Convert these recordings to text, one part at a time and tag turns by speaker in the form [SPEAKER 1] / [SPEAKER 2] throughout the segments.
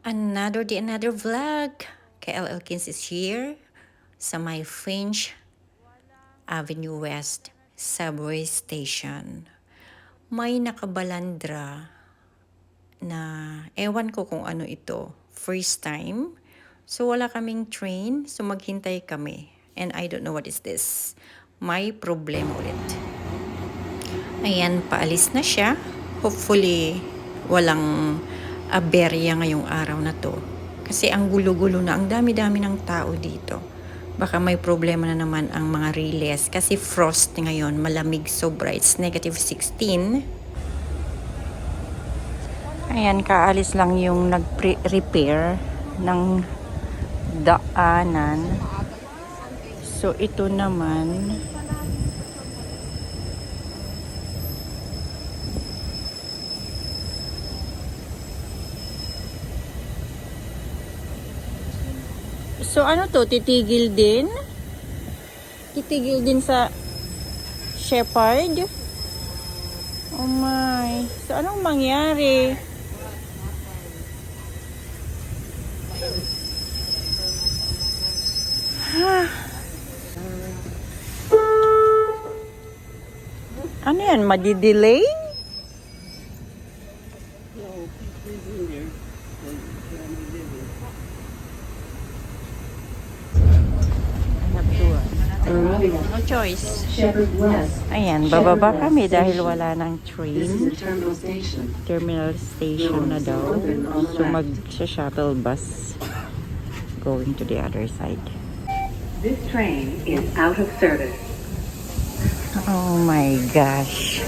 [SPEAKER 1] Another vlog. KL Elkins is here sa may French Avenue West subway station. May nakabalandra na ewan ko kung ano ito. First time. So wala kaming train. So maghintay kami. And I don't know what is this. May problema ulit. Ayan, paalis na siya. Hopefully, walang aberya ngayong araw na to. Kasi ang gulo-gulo na, ang dami-dami ng tao dito. Baka may problema na naman ang mga relays. Kasi frost ngayon, malamig sobra. It's -16. Ayan, kaalis lang yung nag-repair ng daanan. So, ito naman, so ano to, titigil din? Titigil din sa Shepherd? Oh my. So anong mangyari? Ano yan? Madi-delay? No choice. Ayan, bababa kami dahil wala ng train. Terminal station na daw. So mag-shuttle bus going to the other side.
[SPEAKER 2] This train is out of service.
[SPEAKER 1] Oh my gosh.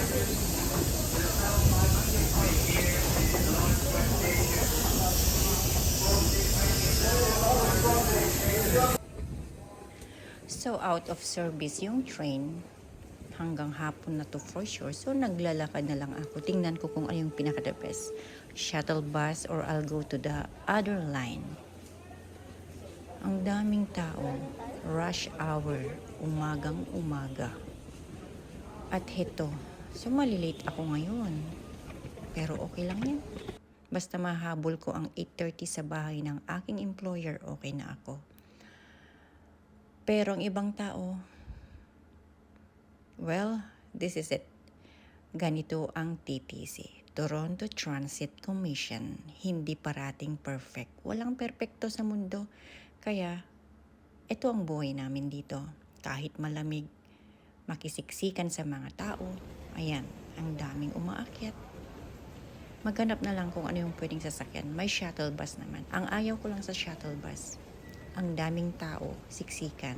[SPEAKER 1] So out of service yung train hanggang hapon na to for sure. So naglalakad na lang ako. Tingnan ko kung ano yung pinaka-the best. Shuttle bus or I'll go to the other line. Ang daming tao. Rush hour. Umagang umaga. At heto. So malilate ako ngayon. Pero okay lang yan. Basta mahabol ko ang 8:30 sa bahay ng aking employer, okay na ako. Pero ang ibang tao, well, this is it. Ganito ang TTC, Toronto Transit Commission. Hindi parating perfect. Walang perpekto sa mundo. Kaya, ito ang buhay namin dito. Kahit malamig, makisiksikan sa mga tao. Ayan, ang daming umaakyat. Maghanap na lang kung ano yung pwedeng sasakyan. May shuttle bus naman. Ang ayaw ko lang sa shuttle bus, ang daming tao, siksikan.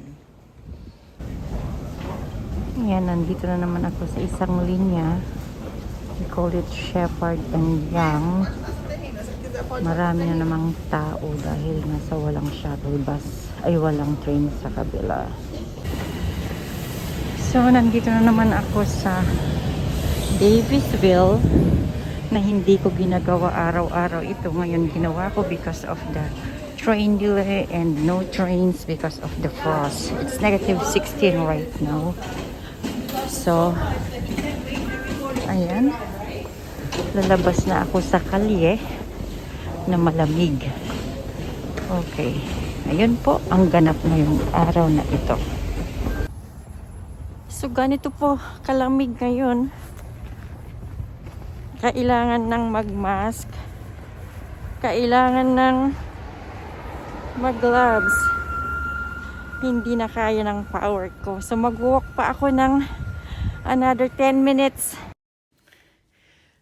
[SPEAKER 1] Ayan, nandito na naman ako sa isang linya. We call it Shepherd and Young. Marami na namang tao dahil nasa walang shuttle bus, ay walang train sa kabila. So, nandito na naman ako sa Davisville na hindi ko ginagawa araw-araw. Ito ngayon ginawa ko because of the train delay and no trains because of the frost. It's -16 right now. So, ayan. Lalabas na ako sa kalye na malamig. Okay. Ayun po, ang ganap na yung araw na ito. So, ganito po kalamig ngayon. Kailangan ng mag-mask. Kailangan ng mag-gloves. Hindi na kaya ng power ko. So mag-walk pa ako ng another 10 minutes.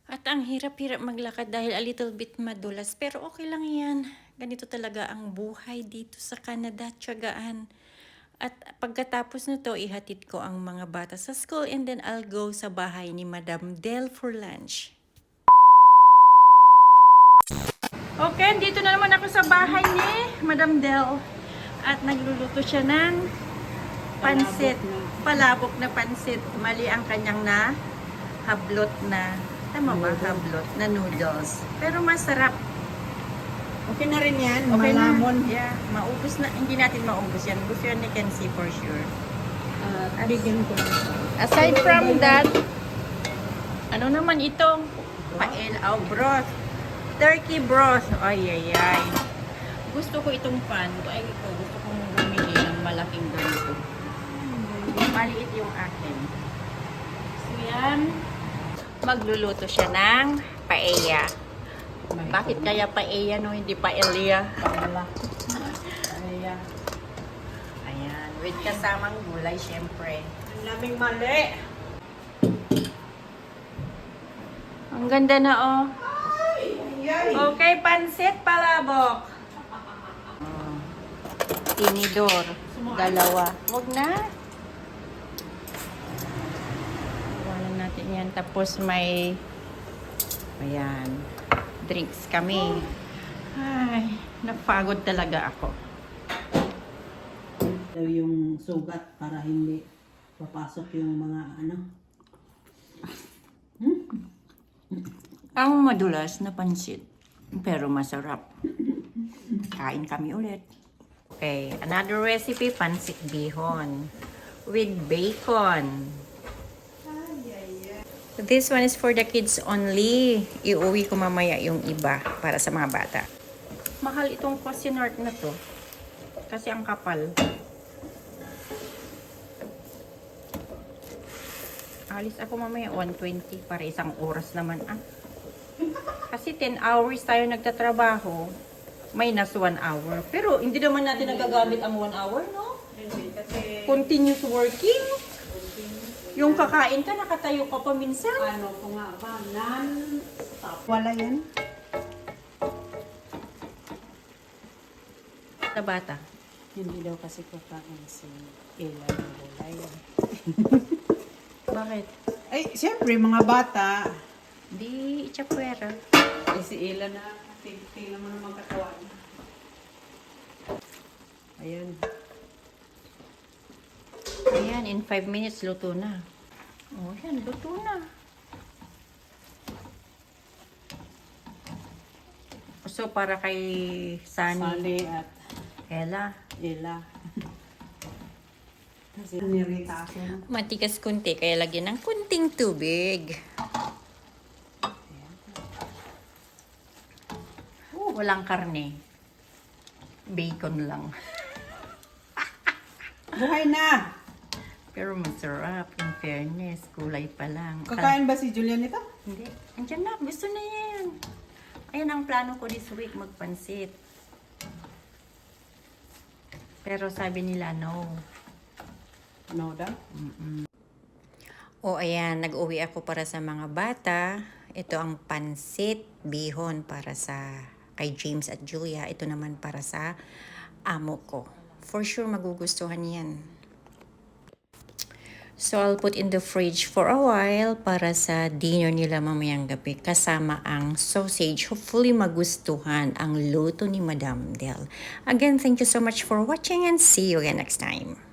[SPEAKER 1] At ang hirap-hirap maglakad dahil a little bit madulas. Pero okay lang yan. Ganito talaga ang buhay dito sa Canada. Tiyagaan. At pagkatapos nito, ihatid ko ang mga bata sa school and then I'll go sa bahay ni Madam Del for lunch. Okay, dito na naman ako sa bahay ni Madam Del. At nagluluto siya ng pansit. Palabok na pansit. Mali ang kanyang na hablot na, tama ba? Hablot na noodles. Pero masarap.
[SPEAKER 3] Okay na rin yan,
[SPEAKER 1] Okay
[SPEAKER 3] malamon.
[SPEAKER 1] na. Yeah, maubos na. Hindi natin maubos yan. Gusto yan ni Kenzie for sure.
[SPEAKER 3] Bigyan ko na.
[SPEAKER 1] Aside from that, ano naman ito? Pael au broth. turkey broth. Ay, ay, ay. Gusto ko itong pan. Ay, ito. Gusto kong bumili ng malaking ganito. Maliit yung akin. So, yan. Magluluto siya ng paella. Bakit kaya paella, no? Hindi paella.
[SPEAKER 3] Pangala. Ayan.
[SPEAKER 1] Ayan. With kasamang gulay, syempre.
[SPEAKER 3] Ang laming mali.
[SPEAKER 1] Ang ganda na, oh.
[SPEAKER 3] Ay.
[SPEAKER 1] Okay, pansit palabok. Tinidor. Dalawa. Huwag na. Iwanan natin yan. Tapos may, ayan, drinks kami. Ay, napagod talaga ako.
[SPEAKER 3] Daw yung sugat para hindi papasok yung mga ano.
[SPEAKER 1] Ang madulas na pansit. Pero masarap. Kain kami ulit. Okay, another recipe, pansit bihon. With bacon. This one is for the kids only. Iuwi ko mamaya yung iba para sa mga bata. Mahal itong Cuisinart na to. Kasi ang kapal. Alis ako mamaya 120 para isang oras naman Kasi 10 hours tayo nagtatrabaho. Minus 1 hour. Pero hindi naman natin nagagamit ang 1 hour, no?
[SPEAKER 3] Hindi kasi
[SPEAKER 1] Continuous working. Yung kakain ka, nakatayo ka pa minsan.
[SPEAKER 3] ano ko nga ba, non-stop. Wala yan.
[SPEAKER 1] Sa bata.
[SPEAKER 3] Hindi daw kasi kakain si Ella ng gulay.
[SPEAKER 1] Bakit?
[SPEAKER 3] Ay, siyempre, mga bata.
[SPEAKER 1] Di itchapwera.
[SPEAKER 3] Eh, si Ella na, tingnan mo naman katawan. Ayan.
[SPEAKER 1] Ayan, in 5 minutes, luto na. Oh, yan, luto na. So, para kay Sunny,
[SPEAKER 3] Sally at
[SPEAKER 1] Ella.
[SPEAKER 3] Ella. Kasi nirita ako.
[SPEAKER 1] Matigas kunti, kaya lagyan ng kunting tubig. Walang karne. Bacon lang.
[SPEAKER 3] Buhay na!
[SPEAKER 1] Pero masarap, in fairness. Kulay pa lang.
[SPEAKER 3] Kakain ba si Julian ito?
[SPEAKER 1] Hindi. Andiyan na. Gusto na yan. Ayan ang plano ko this week, magpansit. Pero sabi nila, no.
[SPEAKER 3] No daw?
[SPEAKER 1] O ayan, nag-uwi ako para sa mga bata. Ito ang pansit bihon para sa kay James at Julia. Ito naman para sa amo ko. For sure, magugustuhan yan. So, I'll put in the fridge for a while para sa dinner nila mamayang gabi kasama ang sausage. Hopefully, magustuhan ang luto ni Madam Del. Again, thank you so much for watching and see you again next time.